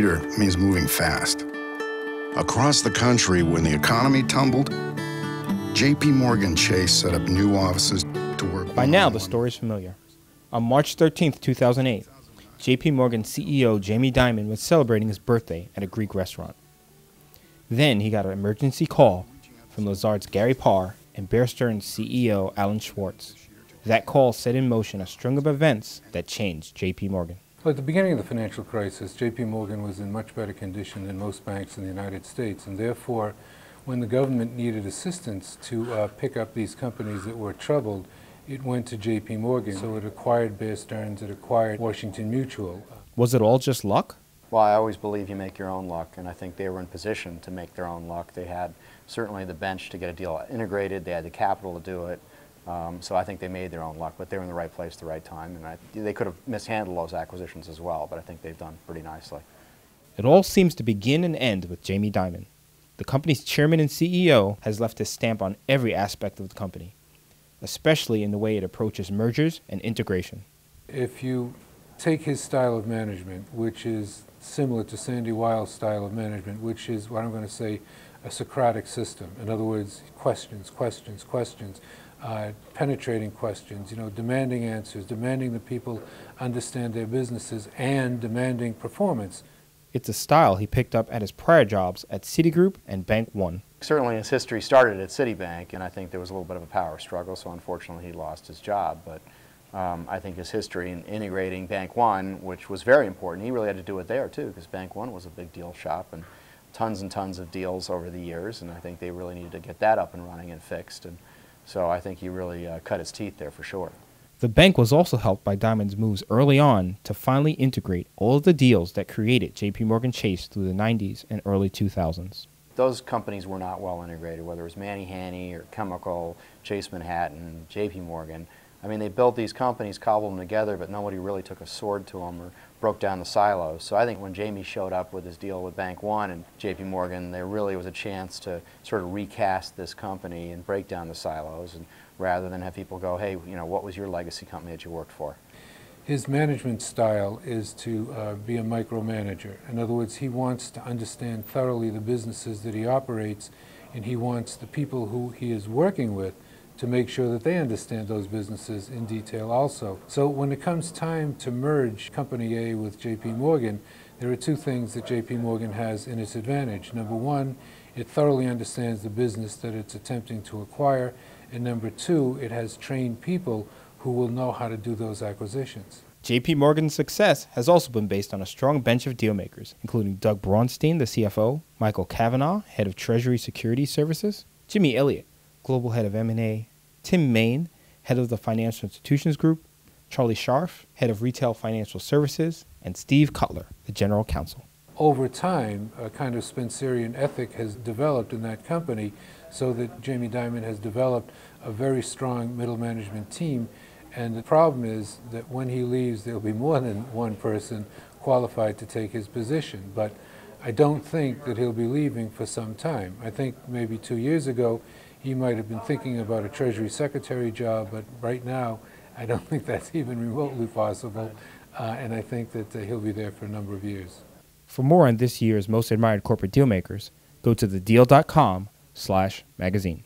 leader means moving fast. Across the country, when the economy tumbled, J.P. Morgan Chase set up new offices to work. By now, the story is familiar. On March 13, 2008, J.P. Morgan CEO Jamie Dimon was celebrating his birthday at a Greek restaurant. Then he got an emergency call from Lazard's Gary Parr and Bear Stearns CEO Alan Schwartz. That call set in motion a string of events that changed J.P. Morgan. Well, at the beginning of the financial crisis, J.P. Morgan was in much better condition than most banks in the United States, and therefore, when the government needed assistance to pick up these companies that were troubled, it went to J.P. Morgan. So it acquired Bear Stearns, it acquired Washington Mutual. Was it all just luck? Well, I always believe you make your own luck, and I think they were in position to make their own luck. They had certainly the bench to get a deal integrated, they had the capital to do it, so I think they made their own luck, but they were in the right place at the right time, and they could have mishandled those acquisitions as well, but I think they've done pretty nicely. It all seems to begin and end with Jamie Dimon. The company's chairman and CEO has left his stamp on every aspect of the company, especially in the way it approaches mergers and integration. If you take his style of management, which is similar to Sandy Weill's style of management, which is what I'm going to say a Socratic system. In other words, questions, questions, questions, penetrating questions, demanding answers, demanding that people understand their businesses, and demanding performance. It's a style he picked up at his prior jobs at Citigroup and Bank One. Certainly his history started at Citibank, and I think there was a little bit of a power struggle, so unfortunately he lost his job. But I think his history in integrating Bank One, which was very important, he really had to do it there too, because Bank One was a big deal shop and tons of deals over the years, and I think they really needed to get that up and running and fixed. And so I think he really cut his teeth there for sure. The bank was also helped by Dimon's moves early on to finally integrate all of the deals that created J.P. Morgan Chase through the 90s and early 2000s. Those companies were not well integrated, whether it was Manny Hanny or Chemical, Chase Manhattan, J.P. Morgan. I mean, they built these companies, cobbled them together, but nobody really took a sword to them or broke down the silos. So I think when Jamie showed up with his deal with Bank One and J.P. Morgan, there really was a chance to sort of recast this company and break down the silos, and rather than have people go, hey, what was your legacy company that you worked for? His management style is to be a micromanager. In other words, he wants to understand thoroughly the businesses that he operates, and he wants the people who he is working with to make sure that they understand those businesses in detail also. So when it comes time to merge Company A with J.P. Morgan, there are two things that J.P. Morgan has in its advantage. Number one, it thoroughly understands the business that it's attempting to acquire, and number two, it has trained people who will know how to do those acquisitions. J.P. Morgan's success has also been based on a strong bench of dealmakers, including Doug Braunstein, the CFO, Michael Cavanaugh, head of Treasury Security Services, Jimmy Elliott, global head of M&A, Tim Main, head of the Financial Institutions Group, Charlie Scharf, head of Retail Financial Services, and Steve Cutler, the general counsel. Over time, a kind of Spencerian ethic has developed in that company, so that Jamie Dimon has developed a very strong middle management team. And the problem is that when he leaves, there'll be more than one person qualified to take his position. But I don't think that he'll be leaving for some time. I think maybe 2 years ago, he might have been thinking about a Treasury Secretary job, but right now, I don't think that's even remotely possible. And I think that he'll be there for a number of years. For more on this year's Most Admired Corporate Dealmakers, go to thedeal.com/magazine.